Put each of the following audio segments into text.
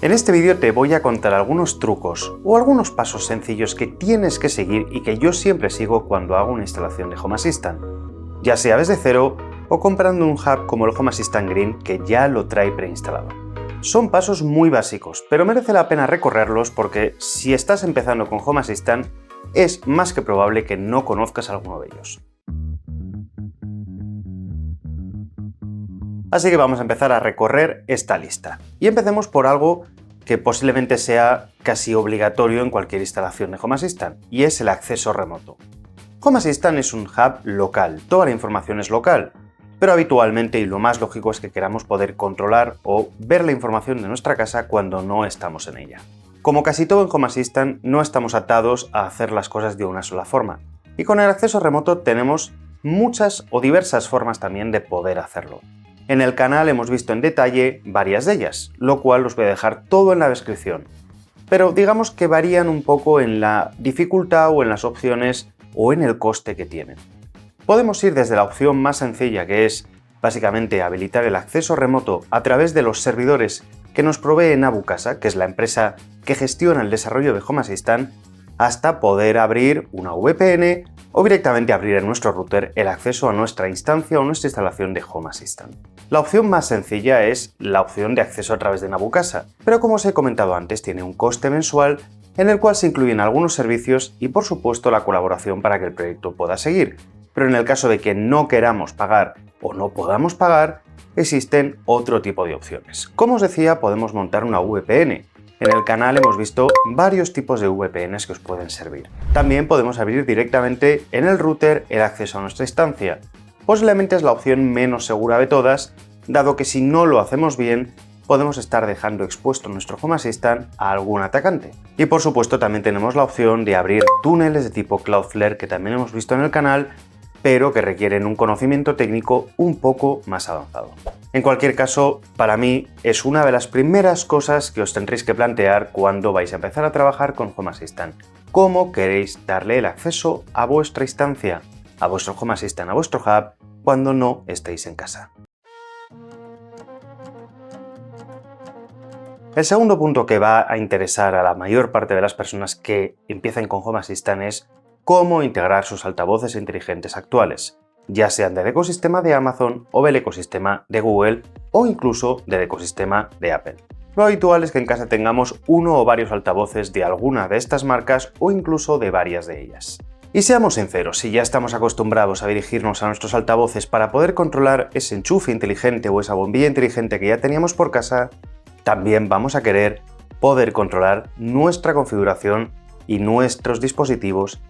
En este vídeo te voy a contar algunos trucos o algunos pasos sencillos que tienes que seguir y que yo siempre sigo cuando hago una instalación de Home Assistant, ya sea desde cero o comprando un hub como el Home Assistant Green que ya lo trae preinstalado. Son pasos muy básicos, pero merece la pena recorrerlos porque si estás empezando con Home Assistant, es más que probable que no conozcas alguno de ellos. Así que vamos a empezar a recorrer esta lista. Y empecemos por algo que posiblemente sea casi obligatorio en cualquier instalación de Home Assistant, y es el acceso remoto. Home Assistant es un hub local, toda la información es local, pero habitualmente y lo más lógico es que queramos poder controlar o ver la información de nuestra casa cuando no estamos en ella. Como casi todo en Home Assistant, no estamos atados a hacer las cosas de una sola forma, y con el acceso remoto tenemos muchas o diversas formas también de poder hacerlo. En el canal hemos visto en detalle varias de ellas, lo cual os voy a dejar todo en la descripción. Pero digamos que varían un poco en la dificultad o en las opciones o en el coste que tienen. Podemos ir desde la opción más sencilla, que es básicamente habilitar el acceso remoto a través de los servidores que nos provee Nabu Casa, que es la empresa que gestiona el desarrollo de Home Assistant, hasta poder abrir una VPN o directamente abrir en nuestro router el acceso a nuestra instancia o nuestra instalación de Home Assistant. La opción más sencilla es la opción de acceso a través de Nabu Casa, pero como os he comentado antes, tiene un coste mensual en el cual se incluyen algunos servicios y por supuesto la colaboración para que el proyecto pueda seguir. Pero en el caso de que no queramos pagar o no podamos pagar, existen otro tipo de opciones. Como os decía, podemos montar una VPN. En el canal hemos visto varios tipos de VPNs que os pueden servir. También podemos abrir directamente en el router el acceso a nuestra instancia. Posiblemente es la opción menos segura de todas, dado que si no lo hacemos bien, podemos estar dejando expuesto nuestro Home Assistant a algún atacante. Y por supuesto también tenemos la opción de abrir túneles de tipo Cloudflare que también hemos visto en el canal, pero que requieren un conocimiento técnico un poco más avanzado. En cualquier caso, para mí es una de las primeras cosas que os tendréis que plantear cuando vais a empezar a trabajar con Home Assistant. ¿Cómo queréis darle el acceso a vuestra instancia, a vuestro Home Assistant, a vuestro hub, cuando no estéis en casa? El segundo punto que va a interesar a la mayor parte de las personas que empiezan con Home Assistant es cómo integrar sus altavoces inteligentes actuales, ya sean del ecosistema de Amazon o del ecosistema de Google o incluso del ecosistema de Apple. Lo habitual es que en casa tengamos uno o varios altavoces de alguna de estas marcas o incluso de varias de ellas. Y seamos sinceros, si ya estamos acostumbrados a dirigirnos a nuestros altavoces para poder controlar ese enchufe inteligente o esa bombilla inteligente que ya teníamos por casa, también vamos a querer poder controlar nuestra configuración y nuestros dispositivos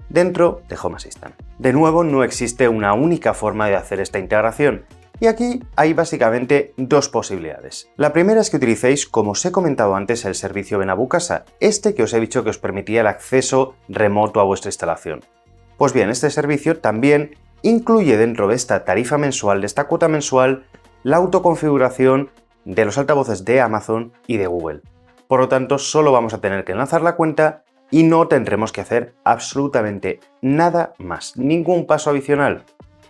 dentro de Home Assistant. De nuevo, no existe una única forma de hacer esta integración, y aquí hay básicamente dos posibilidades. La primera es que utilicéis, como os he comentado antes, el servicio de Nabu Casa, este que os he dicho que os permitía el acceso remoto a vuestra instalación. Pues bien, este servicio también incluye dentro de esta tarifa mensual, de esta cuota mensual, la autoconfiguración de los altavoces de Amazon y de Google. Por lo tanto, solo vamos a tener que enlazar la cuenta y no tendremos que hacer absolutamente nada más, ningún paso adicional.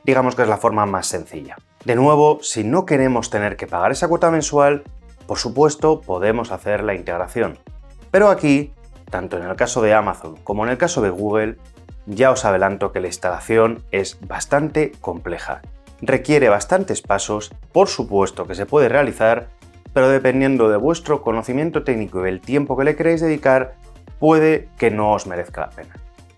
Digamos que es la forma más sencilla. De nuevo, si no queremos tener que pagar esa cuota mensual, por supuesto podemos hacer la integración. Pero aquí, tanto en el caso de Amazon como en el caso de Google, ya os adelanto que la instalación es bastante compleja. Requiere bastantes pasos, por supuesto que se puede realizar, pero dependiendo de vuestro conocimiento técnico y del tiempo que le queréis dedicar, puede que no os merezca la pena.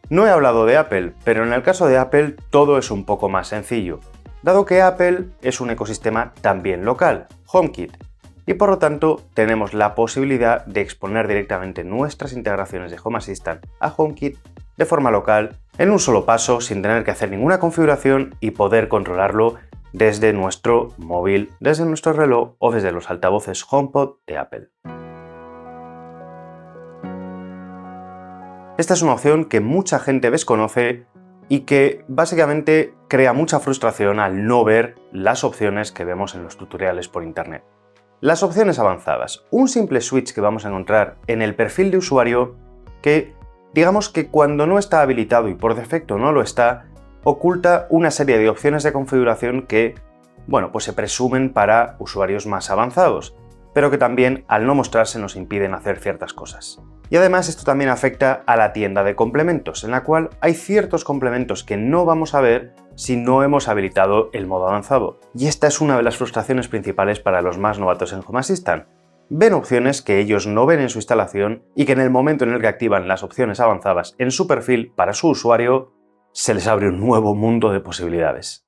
No he hablado de Apple, pero en el caso de Apple todo es un poco más sencillo, dado que Apple es un ecosistema también local, HomeKit, y por lo tanto tenemos la posibilidad de exponer directamente nuestras integraciones de Home Assistant a HomeKit de forma local, en un solo paso, sin tener que hacer ninguna configuración y poder controlarlo desde nuestro móvil, desde nuestro reloj o desde los altavoces HomePod de Apple. Esta es una opción que mucha gente desconoce y que básicamente crea mucha frustración al no ver las opciones que vemos en los tutoriales por internet. Las opciones avanzadas, un simple switch que vamos a encontrar en el perfil de usuario que, digamos que cuando no está habilitado y por defecto no lo está, oculta una serie de opciones de configuración que, bueno, pues se presumen para usuarios más avanzados. pero que también al no mostrarse nos impiden hacer ciertas cosas. Y además esto también afecta a la tienda de complementos, en la cual hay ciertos complementos que no vamos a ver si no hemos habilitado el modo avanzado. Y esta es una de las frustraciones principales para los más novatos en Home Assistant. Ven opciones que ellos no ven en su instalación y que en el momento en el que activan las opciones avanzadas en su perfil para su usuario, se les abre un nuevo mundo de posibilidades.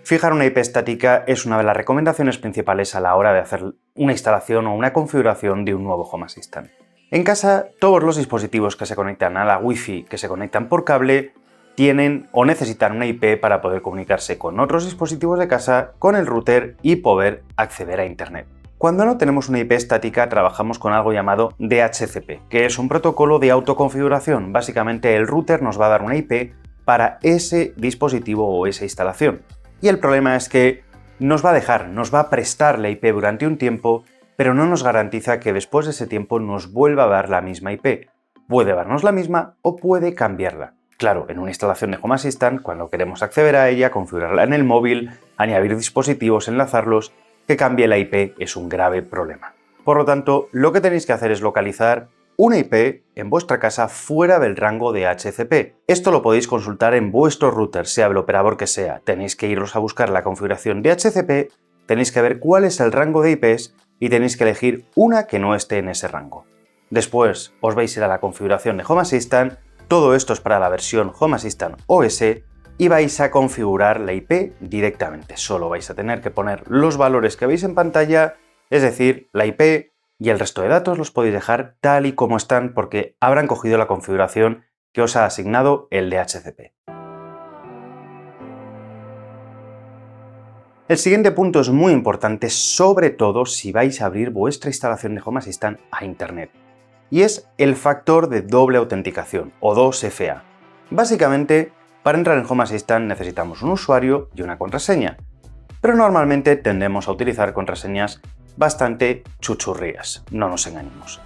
Fijar una IP estática es una de las recomendaciones principales a la hora de hacer una instalación o una configuración de un nuevo Home Assistant. En casa, todos los dispositivos que se conectan a la Wi-Fi, que se conectan por cable, tienen o necesitan una IP para poder comunicarse con otros dispositivos de casa, con el router y poder acceder a Internet. Cuando no tenemos una IP estática, trabajamos con algo llamado DHCP, que es un protocolo de autoconfiguración. Básicamente, el router nos va a dar una IP para ese dispositivo o esa instalación. Y el problema es que nos va a prestar la IP durante un tiempo, pero no nos garantiza que después de ese tiempo nos vuelva a dar la misma IP. Puede darnos la misma o puede cambiarla. Claro, en una instalación de Home Assistant, cuando queremos acceder a ella, configurarla en el móvil, añadir dispositivos, enlazarlos, que cambie la IP es un grave problema. Por lo tanto, lo que tenéis que hacer es localizar una IP en vuestra casa fuera del rango de DHCP. Esto lo podéis consultar en vuestro router, sea el operador que sea. Tenéis que iros a buscar la configuración de DHCP, tenéis que ver cuál es el rango de IPs y tenéis que elegir una que no esté en ese rango. Después os vais a ir a la configuración de Home Assistant, todo esto es para la versión Home Assistant OS, y vais a configurar la IP directamente. Solo vais a tener que poner los valores que veis en pantalla, es decir, la IP, y el resto de datos los podéis dejar tal y como están porque habrán cogido la configuración que os ha asignado el DHCP. El siguiente punto es muy importante, sobre todo si vais a abrir vuestra instalación de Home Assistant a Internet, y es el factor de doble autenticación o 2FA. Básicamente, para entrar en Home Assistant necesitamos un usuario y una contraseña, pero normalmente tendemos a utilizar contraseñas bastante chuchurrías, no nos engañemos.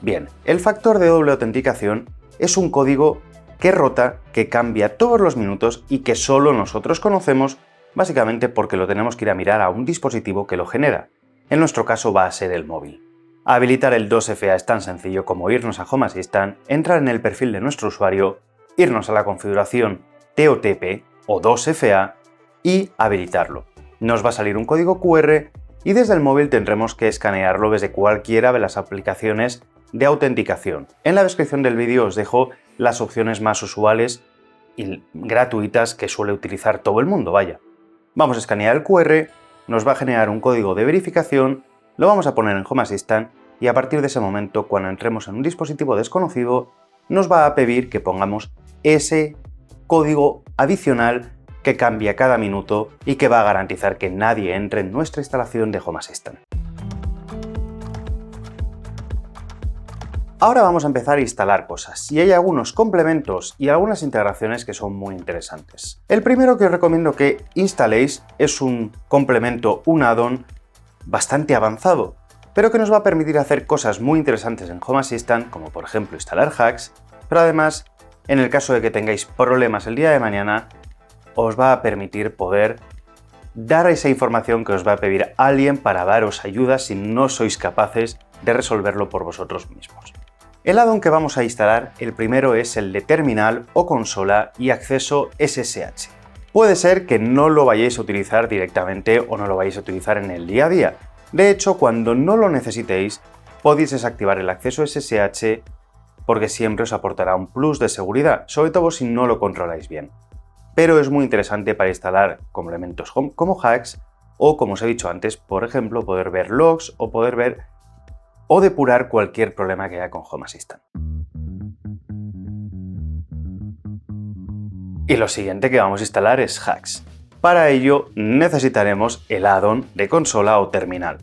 Bien, el factor de doble autenticación es un código que rota, que cambia todos los minutos y que solo nosotros conocemos, básicamente porque lo tenemos que ir a mirar a un dispositivo que lo genera. En nuestro caso va a ser el móvil. Habilitar el 2FA es tan sencillo como irnos a Home Assistant, entrar en el perfil de nuestro usuario, irnos a la configuración TOTP o 2FA y habilitarlo. Nos va a salir un código QR y desde el móvil tendremos que escanearlo desde cualquiera de las aplicaciones de autenticación. En la descripción del vídeo os dejo las opciones más usuales y gratuitas que suele utilizar todo el mundo, vaya. Vamos a escanear el QR, nos va a generar un código de verificación, lo vamos a poner en Home Assistant y a partir de ese momento, cuando entremos en un dispositivo desconocido, nos va a pedir que pongamos ese código adicional que cambia cada minuto y que va a garantizar que nadie entre en nuestra instalación de Home Assistant. Ahora vamos a empezar a instalar cosas y hay algunos complementos y algunas integraciones que son muy interesantes. El primero que os recomiendo que instaléis es un complemento, un add-on bastante avanzado, pero que nos va a permitir hacer cosas muy interesantes en Home Assistant, como por ejemplo instalar hacks, pero además, en el caso de que tengáis problemas el día de mañana, os va a permitir poder dar esa información que os va a pedir alguien para daros ayuda si no sois capaces de resolverlo por vosotros mismos. El add-on que vamos a instalar, el primero es el de terminal o consola y acceso SSH. Puede ser que no lo vayáis a utilizar directamente o no lo vayáis a utilizar en el día a día. De hecho, cuando no lo necesitéis, podéis desactivar el acceso SSH porque siempre os aportará un plus de seguridad, sobre todo si no lo controláis bien. Pero es muy interesante para instalar complementos como hacks o, como os he dicho antes, por ejemplo, poder ver logs o poder ver o depurar cualquier problema que haya con Home Assistant. Y lo siguiente que vamos a instalar es hacks. Para ello necesitaremos el add-on de consola o terminal.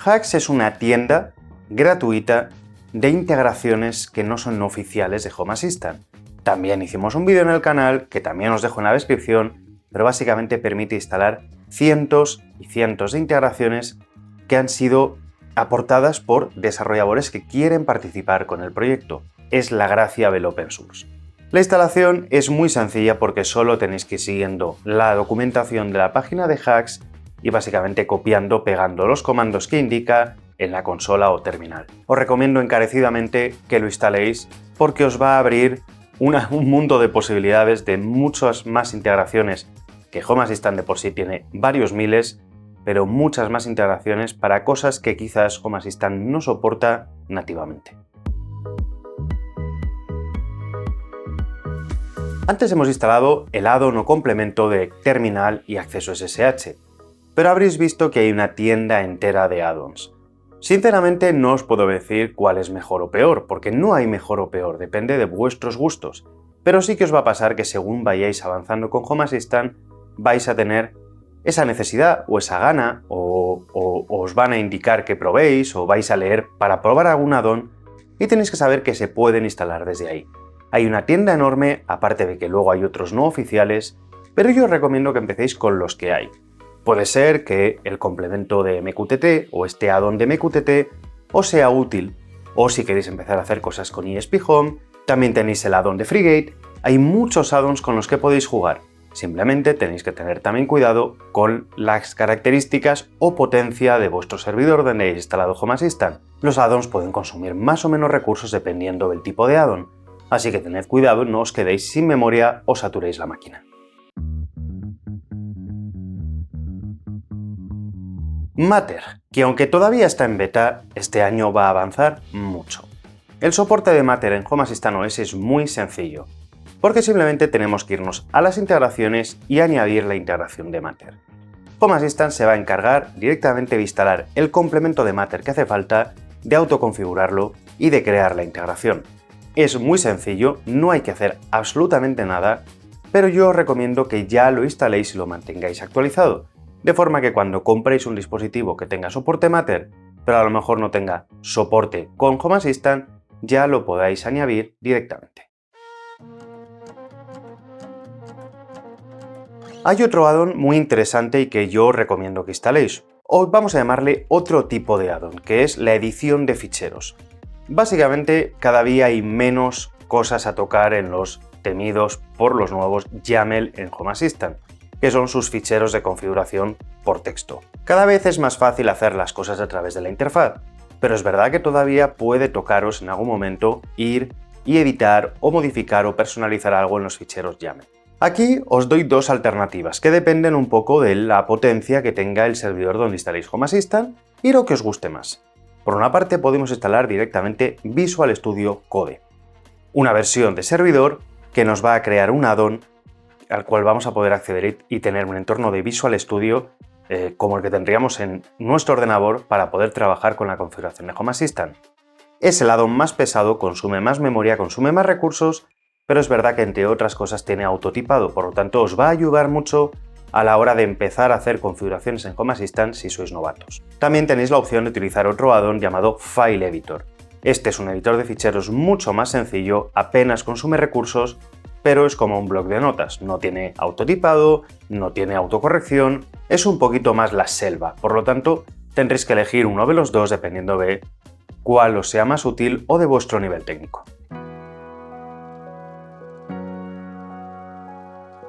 Hacks es una tienda gratuita de integraciones que no son oficiales de Home Assistant. También hicimos un vídeo en el canal, que también os dejo en la descripción, pero básicamente permite instalar cientos y cientos de integraciones que han sido aportadas por desarrolladores que quieren participar con el proyecto. Es la gracia del open source. La instalación es muy sencilla porque solo tenéis que ir siguiendo la documentación de la página de Hacks y básicamente copiando, pegando los comandos que indica en la consola o terminal. Os recomiendo encarecidamente que lo instaléis porque os va a abrir un mundo de posibilidades de muchas más integraciones, que Home Assistant de por sí tiene varios miles, pero muchas más integraciones para cosas que quizás Home Assistant no soporta nativamente. Antes hemos instalado el add-on o complemento de terminal y acceso SSH, pero habréis visto que hay una tienda entera de add-ons. Sinceramente no os puedo decir cuál es mejor o peor, porque no hay mejor o peor, depende de vuestros gustos, pero sí que os va a pasar que según vayáis avanzando con Home Assistant vais a tener esa necesidad o esa gana o os van a indicar que probéis o vais a leer para probar algún add-on y tenéis que saber que se pueden instalar desde ahí. Hay una tienda enorme, aparte de que luego hay otros no oficiales, pero yo os recomiendo que empecéis con los que hay. Puede ser que el complemento de MQTT o este add-on de MQTT os sea útil, o si queréis empezar a hacer cosas con ESP Home, también tenéis el add-on de FreeGate, hay muchos add-ons con los que podéis jugar. Simplemente tenéis que tener también cuidado con las características o potencia de vuestro servidor donde hayáis instalado Home Assistant. Los add-ons pueden consumir más o menos recursos dependiendo del tipo de add-on, así que tened cuidado, no os quedéis sin memoria o saturéis la máquina. Matter, que aunque todavía está en beta, este año va a avanzar mucho. El soporte de Matter en Home Assistant OS es muy sencillo, porque simplemente tenemos que irnos a las integraciones y añadir la integración de Matter. Home Assistant se va a encargar directamente de instalar el complemento de Matter que hace falta, de autoconfigurarlo y de crear la integración. Es muy sencillo, no hay que hacer absolutamente nada, pero yo os recomiendo que ya lo instaléis y lo mantengáis actualizado, de forma que cuando compréis un dispositivo que tenga soporte Matter, pero a lo mejor no tenga soporte con Home Assistant, ya lo podáis añadir directamente. Hay otro add-on muy interesante y que yo os recomiendo que instaléis, o vamos a llamarle otro tipo de add-on, que es la edición de ficheros. Básicamente, cada día hay menos cosas a tocar en los temidos por los nuevos YAML en Home Assistant, que son sus ficheros de configuración por texto. Cada vez es más fácil hacer las cosas a través de la interfaz, pero es verdad que todavía puede tocaros en algún momento ir y editar o modificar o personalizar algo en los ficheros YAML. Aquí os doy dos alternativas que dependen un poco de la potencia que tenga el servidor donde instaléis Home Assistant y lo que os guste más. Por una parte podemos instalar directamente Visual Studio Code, una versión de servidor que nos va a crear un add-on al cual vamos a poder acceder y tener un entorno de Visual Studio como el que tendríamos en nuestro ordenador para poder trabajar con la configuración de Home Assistant. Es el add-on más pesado, consume más memoria, consume más recursos, pero es verdad que entre otras cosas tiene autotipado, por lo tanto os va a ayudar mucho a la hora de empezar a hacer configuraciones en Home Assistant si sois novatos. También tenéis la opción de utilizar otro add-on llamado File Editor. Este es un editor de ficheros mucho más sencillo, apenas consume recursos, pero es como un bloc de notas, no tiene autotipado, no tiene autocorrección, es un poquito más la selva, por lo tanto tendréis que elegir uno de los dos dependiendo de cuál os sea más útil o de vuestro nivel técnico.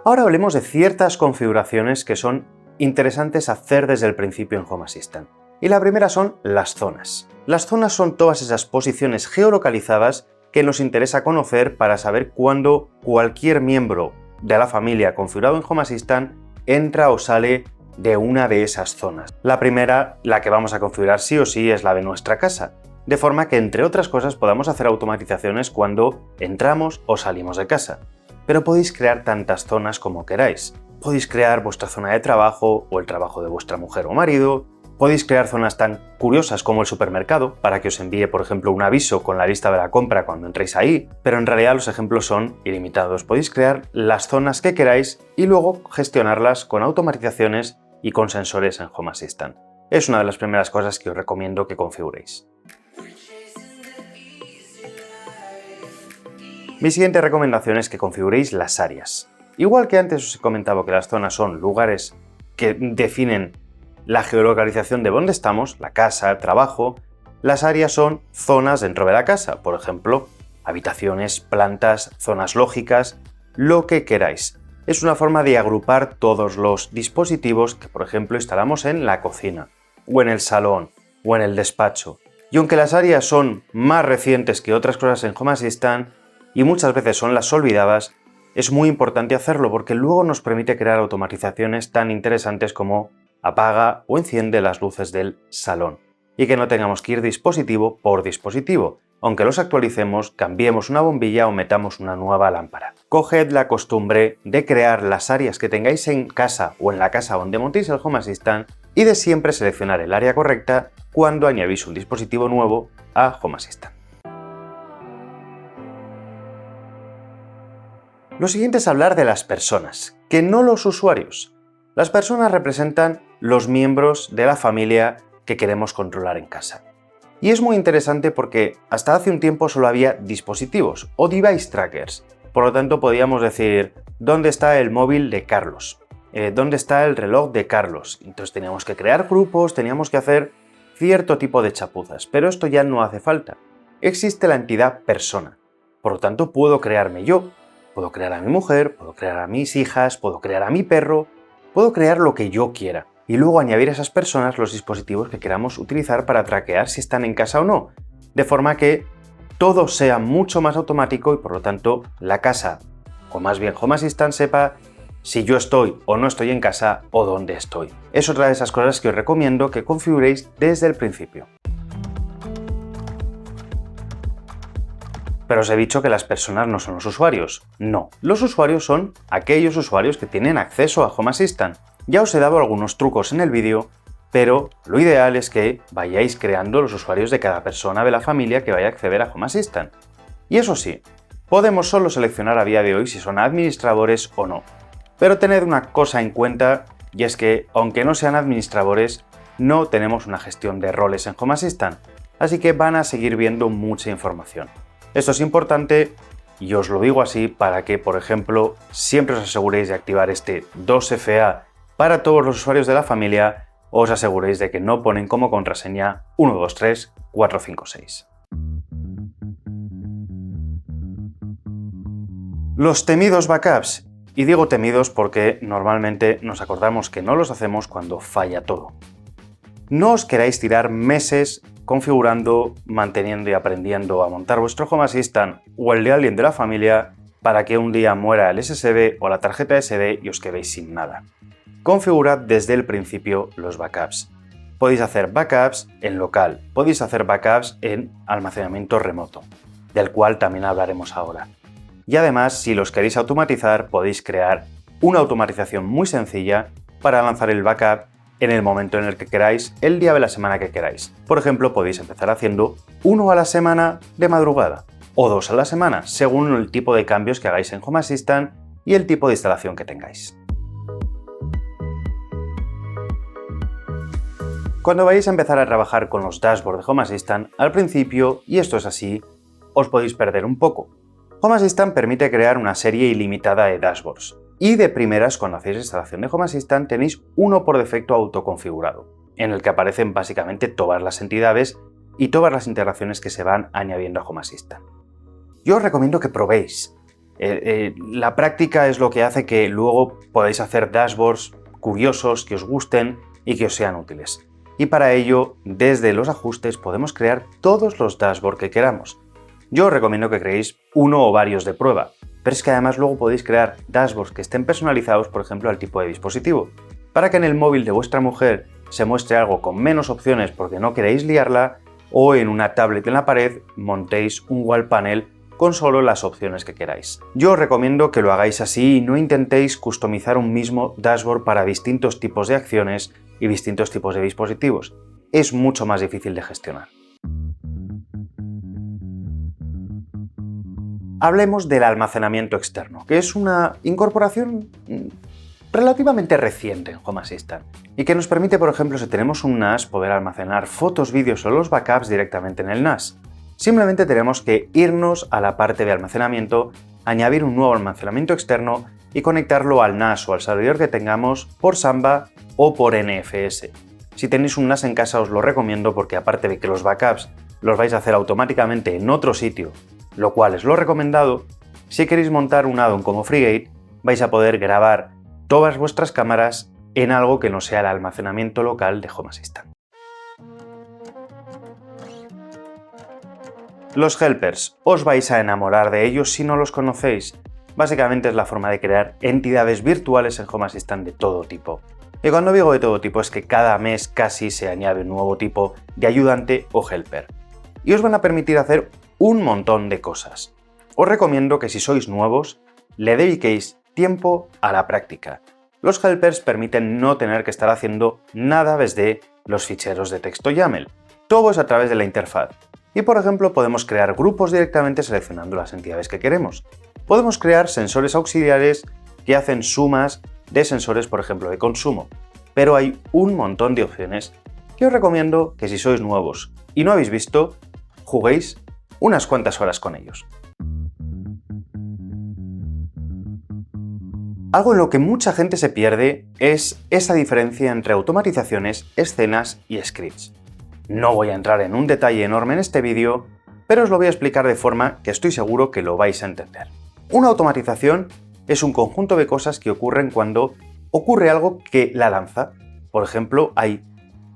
Ahora hablemos de ciertas configuraciones que son interesantes hacer desde el principio en Home Assistant. Y la primera son las zonas. Las zonas son todas esas posiciones geolocalizadas que nos interesa conocer para saber cuándo cualquier miembro de la familia configurado en Home Assistant entra o sale de una de esas zonas. La primera, la que vamos a configurar sí o sí, es la de nuestra casa, de forma que entre otras cosas podamos hacer automatizaciones cuando entramos o salimos de casa. Pero podéis crear tantas zonas como queráis. Podéis crear vuestra zona de trabajo o el trabajo de vuestra mujer o marido. Podéis crear zonas tan curiosas como el supermercado para que os envíe, por ejemplo, un aviso con la lista de la compra cuando entréis ahí, pero en realidad los ejemplos son ilimitados. Podéis crear las zonas que queráis y luego gestionarlas con automatizaciones y con sensores en Home Assistant. Es una de las primeras cosas que os recomiendo que configuréis. Mi siguiente recomendación es que configuréis las áreas. Igual que antes os he comentado que las zonas son lugares que definen la geolocalización de dónde estamos, la casa, el trabajo, las áreas son zonas dentro de la casa. Por ejemplo, habitaciones, plantas, zonas lógicas, lo que queráis. Es una forma de agrupar todos los dispositivos que, por ejemplo, instalamos en la cocina, o en el salón, o en el despacho. Y aunque las áreas son más recientes que otras cosas en Home Assistant, y muchas veces son las olvidadas, es muy importante hacerlo porque luego nos permite crear automatizaciones tan interesantes como apaga o enciende las luces del salón. Y que no tengamos que ir dispositivo por dispositivo. Aunque los actualicemos, cambiemos una bombilla o metamos una nueva lámpara. Coged la costumbre de crear las áreas que tengáis en casa o en la casa donde montéis el Home Assistant y de siempre seleccionar el área correcta cuando añadís un dispositivo nuevo a Home Assistant. Lo siguiente es hablar de las personas, que no los usuarios. Las personas representan los miembros de la familia que queremos controlar en casa. Y es muy interesante porque hasta hace un tiempo solo había dispositivos o device trackers. Por lo tanto, podíamos decir, ¿dónde está el móvil de Carlos? ¿Dónde está el reloj de Carlos? Entonces teníamos que crear grupos, teníamos que hacer cierto tipo de chapuzas, pero esto ya no hace falta. Existe la entidad persona. Por lo tanto, puedo crearme yo, puedo crear a mi mujer, puedo crear a mis hijas, puedo crear a mi perro, puedo crear lo que yo quiera. Y luego añadir a esas personas los dispositivos que queramos utilizar para traquear si están en casa o no, de forma que todo sea mucho más automático y por lo tanto la casa, o más bien Home Assistant, sepa si yo estoy o no estoy en casa o dónde estoy. Es otra de esas cosas que os recomiendo que configuréis desde el principio. Pero os he dicho que las personas no son los usuarios. No, los usuarios son aquellos usuarios que tienen acceso a Home Assistant. Ya os he dado algunos trucos en el vídeo, pero lo ideal es que vayáis creando los usuarios de cada persona de la familia que vaya a acceder a Home Assistant. Y eso sí, podemos solo seleccionar a día de hoy si son administradores o no. Pero tened una cosa en cuenta, y es que, aunque no sean administradores, no tenemos una gestión de roles en Home Assistant, así que van a seguir viendo mucha información. Esto es importante y os lo digo así para que, por ejemplo, siempre os aseguréis de activar este 2FA para todos los usuarios de la familia, os aseguréis de que no ponen como contraseña 123456. Los temidos backups. Y digo temidos porque normalmente nos acordamos que no los hacemos cuando falla todo. No os queráis tirar meses configurando, manteniendo y aprendiendo a montar vuestro Home Assistant o el de alguien de la familia para que un día muera el SSD o la tarjeta SD y os quedéis sin nada. Configurad desde el principio los backups. Podéis hacer backups en local, podéis hacer backups en almacenamiento remoto, del cual también hablaremos ahora. Y además, si los queréis automatizar, podéis crear una automatización muy sencilla para lanzar el backup en el momento en el que queráis, el día de la semana que queráis. Por ejemplo, podéis empezar haciendo 1 a la semana de madrugada o 2 a la semana, según el tipo de cambios que hagáis en Home Assistant y el tipo de instalación que tengáis. Cuando vais a empezar a trabajar con los dashboards de Home Assistant, al principio, y esto es así, os podéis perder un poco. Home Assistant permite crear una serie ilimitada de dashboards. Y de primeras, cuando hacéis instalación de Home Assistant, tenéis uno por defecto autoconfigurado, en el que aparecen básicamente todas las entidades y todas las integraciones que se van añadiendo a Home Assistant. Yo os recomiendo que probéis. La práctica es lo que hace que luego podáis hacer dashboards curiosos, que os gusten y que os sean útiles. Y para ello, desde los ajustes podemos crear todos los dashboards que queramos. Yo os recomiendo que creéis uno o varios de prueba, pero es que además luego podéis crear dashboards que estén personalizados, por ejemplo, al tipo de dispositivo, para que en el móvil de vuestra mujer se muestre algo con menos opciones porque no queréis liarla, o en una tablet en la pared montéis un wall panel con solo las opciones que queráis. Yo os recomiendo que lo hagáis así y no intentéis customizar un mismo dashboard para distintos tipos de acciones y distintos tipos de dispositivos. Es mucho más difícil de gestionar. Hablemos del almacenamiento externo, que es una incorporación relativamente reciente en Home Assistant y que nos permite, por ejemplo, si tenemos un NAS, poder almacenar fotos, vídeos o los backups directamente en el NAS. Simplemente tenemos que irnos a la parte de almacenamiento, añadir un nuevo almacenamiento externo y conectarlo al NAS o al servidor que tengamos por Samba o por NFS. Si tenéis un NAS en casa os lo recomiendo porque aparte de que los backups los vais a hacer automáticamente en otro sitio lo cual es lo recomendado. Si queréis montar un add-on como Frigate, vais a poder grabar todas vuestras cámaras en algo que no sea el almacenamiento local de Home Assistant. Los helpers, os vais a enamorar de ellos si no los conocéis. Básicamente es la forma de crear entidades virtuales en Home Assistant de todo tipo. Y cuando digo de todo tipo es que cada mes casi se añade un nuevo tipo de ayudante o helper. Y os van a permitir hacer un montón de cosas. Os recomiendo que si sois nuevos, le dediquéis tiempo a la práctica. Los helpers permiten no tener que estar haciendo nada desde los ficheros de texto YAML. Todo es a través de la interfaz. Y por ejemplo, podemos crear grupos directamente seleccionando las entidades que queremos. Podemos crear sensores auxiliares que hacen sumas de sensores, por ejemplo, de consumo. Pero hay un montón de opciones que os recomiendo que si sois nuevos y no habéis visto, juguéis unas cuantas horas con ellos. Algo en lo que mucha gente se pierde es esa diferencia entre automatizaciones, escenas y scripts. No voy a entrar en un detalle enorme en este vídeo, pero os lo voy a explicar de forma que estoy seguro que lo vais a entender. Una automatización es un conjunto de cosas que ocurren cuando ocurre algo que la lanza. Por ejemplo, hay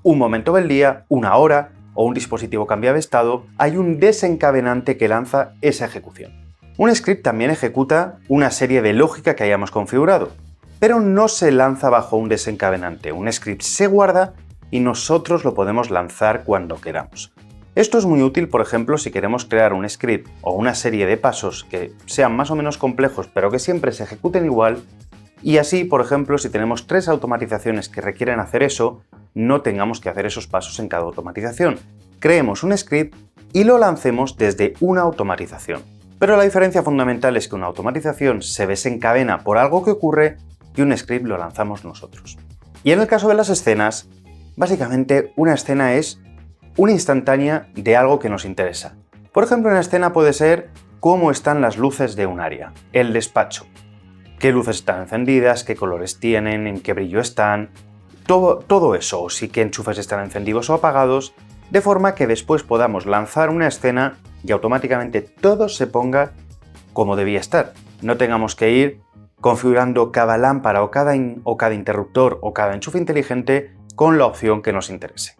un momento del día, una hora o un dispositivo cambia de estado, hay un desencadenante que lanza esa ejecución. Un script también ejecuta una serie de lógica que hayamos configurado, pero no se lanza bajo un desencadenante. Un script se guarda y nosotros lo podemos lanzar cuando queramos. Esto es muy útil, por ejemplo, si queremos crear un script o una serie de pasos que sean más o menos complejos, pero que siempre se ejecuten igual, y así, por ejemplo, si tenemos 3 automatizaciones que requieren hacer eso, no tengamos que hacer esos pasos en cada automatización. Creemos un script y lo lancemos desde una automatización. Pero la diferencia fundamental es que una automatización se desencadena por algo que ocurre y un script lo lanzamos nosotros. Y en el caso de las escenas, básicamente una escena es una instantánea de algo que nos interesa. Por ejemplo, una escena puede ser cómo están las luces de un área, el despacho, qué luces están encendidas, qué colores tienen, en qué brillo están, todo eso, o sí qué enchufes están encendidos o apagados, de forma que después podamos lanzar una escena y automáticamente todo se ponga como debía estar. No tengamos que ir configurando cada lámpara o cada interruptor o cada enchufe inteligente con la opción que nos interese.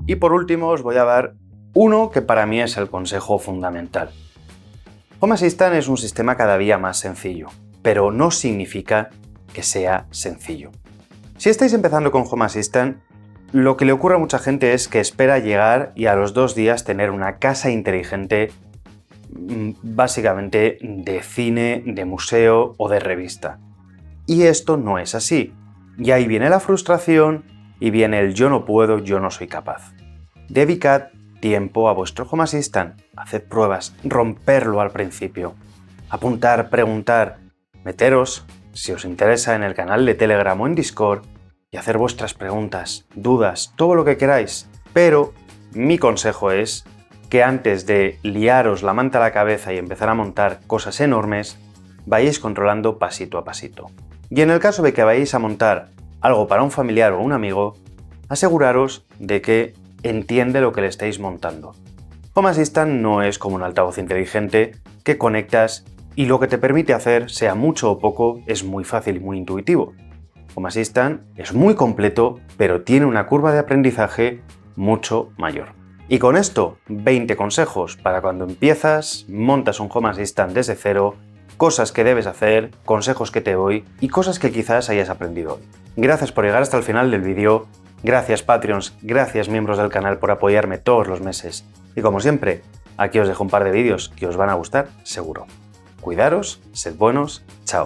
Y por último os voy a dar uno que para mí es el consejo fundamental. Home Assistant es un sistema cada día más sencillo, pero no significa que sea sencillo. Si estáis empezando con Home Assistant, lo que le ocurre a mucha gente es que espera llegar y a los 2 días tener una casa inteligente básicamente de cine, de museo o de revista. Y esto no es así. Y ahí viene la frustración y viene el yo no puedo, yo no soy capaz. Dedicad tiempo a vuestro Home Assistant, haced pruebas, romperlo al principio, apuntar, preguntar, meteros, si os interesa, en el canal de Telegram o en Discord y hacer vuestras preguntas, dudas, todo lo que queráis. Pero mi consejo es que antes de liaros la manta a la cabeza y empezar a montar cosas enormes, vayáis controlando pasito a pasito. Y en el caso de que vayáis a montar algo para un familiar o un amigo, aseguraros de que entiende lo que le estáis montando. Home Assistant no es como un altavoz inteligente que conectas y lo que te permite hacer, sea mucho o poco, es muy fácil y muy intuitivo. Home Assistant es muy completo, pero tiene una curva de aprendizaje mucho mayor. Y con esto, 20 consejos para cuando empiezas, montas un Home Assistant desde cero, cosas que debes hacer, consejos que te doy y cosas que quizás hayas aprendido hoy. Gracias por llegar hasta el final del vídeo, gracias Patreons, gracias miembros del canal por apoyarme todos los meses. Y como siempre, aquí os dejo un par de vídeos que os van a gustar, seguro. Cuidaros, sed buenos, chao.